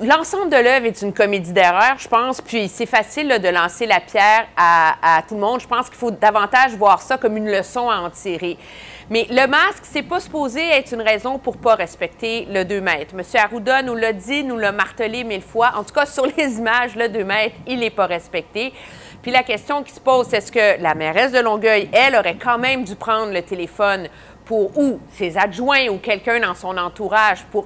L'ensemble de l'œuvre est une comédie d'erreur, je pense, puis c'est facile là, de lancer la pierre à tout le monde. Je pense qu'il faut davantage voir ça comme une leçon à en tirer. Mais le masque, c'est pas supposé être une raison pour pas respecter le 2 mètres. M. Arruda nous l'a dit, nous l'a martelé 1000 fois. En tout cas, sur les images, le 2 mètres, il n'est pas respecté. Puis la question qui se pose, c'est est-ce que la mairesse de Longueuil, elle, aurait quand même dû prendre le téléphone ou ses adjoints ou quelqu'un dans son entourage pour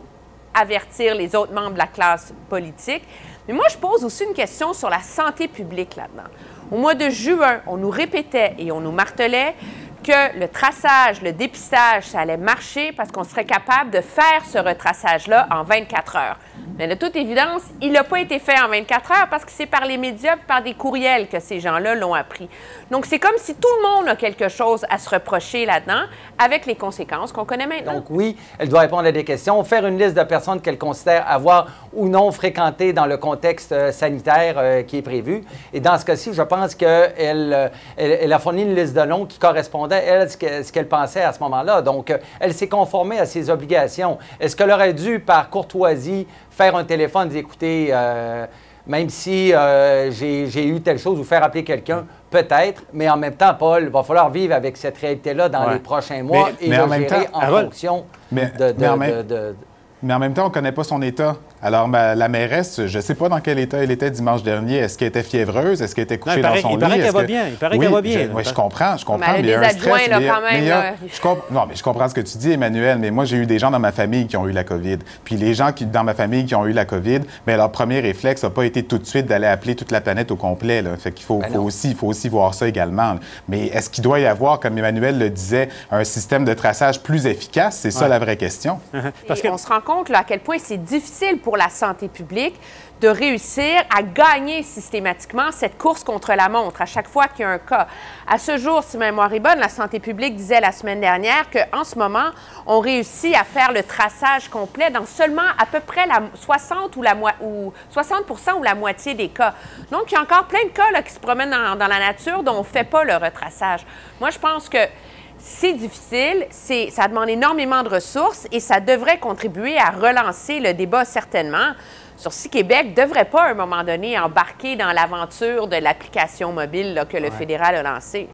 avertir les autres membres de la classe politique. Mais moi, je pose aussi une question sur la santé publique là-dedans. Au mois de juin, on nous répétait et on nous martelait que le traçage, le dépistage, ça allait marcher parce qu'on serait capable de faire ce retraçage-là en 24 heures. Mais de toute évidence, il n'a pas été fait en 24 heures parce que c'est par les médias et par des courriels que ces gens-là l'ont appris. Donc, c'est comme si tout le monde a quelque chose à se reprocher là-dedans avec les conséquences qu'on connaît maintenant. Donc, oui, elle doit répondre à des questions, faire une liste de personnes qu'elle considère avoir ou non fréquenté dans le contexte sanitaire qui est prévu. Et dans ce cas-ci, je pense qu'elle a fourni une liste de noms qui correspondait, elle, ce qu'elle pensait à ce moment-là. Donc, elle s'est conformée à ses obligations. Est-ce qu'elle aurait dû, par courtoisie, faire un téléphone, dire, écoutez, même si j'ai eu telle chose, ou faire appeler quelqu'un, peut-être, mais en même temps, Paul, il va falloir vivre avec cette réalité-là dans les prochains mois et le gérer en fonction Mais en même temps, on ne connaît pas son état. Alors, la mairesse, je ne sais pas dans quel état elle était dimanche dernier. Est-ce qu'elle était fiévreuse? Est-ce qu'elle était couchée dans son lit? Il paraît qu'elle va bien. Il paraît qu'elle va bien. Oui, je comprends. Mais il y a des adjoints, là, quand même. Non, mais je comprends ce que tu dis, Emmanuel, mais moi, j'ai eu des gens dans ma famille qui ont eu la COVID. Puis les gens dans ma famille qui ont eu la COVID, bien, leur premier réflexe n'a pas été tout de suite d'aller appeler toute la planète au complet. Là. Fait qu'il faut aussi voir ça également. Là. Mais est-ce qu'il doit y avoir, comme Emmanuel le disait, un système de traçage plus efficace? C'est ça la vraie question. Parce qu'on se rend compte là, à quel point c'est difficile pour la santé publique de réussir à gagner systématiquement cette course contre la montre à chaque fois qu'il y a un cas. À ce jour, si ma mémoire est bonne, la santé publique disait la semaine dernière qu'en ce moment, on réussit à faire le traçage complet dans seulement à peu près 60 ou la moitié des cas. Donc, il y a encore plein de cas là, qui se promènent dans la nature dont on ne fait pas le retraçage. Moi, je pense que c'est difficile, ça demande énormément de ressources et ça devrait contribuer à relancer le débat certainement sur si Québec ne devrait pas à un moment donné embarquer dans l'aventure de l'application mobile là, que le fédéral a lancée.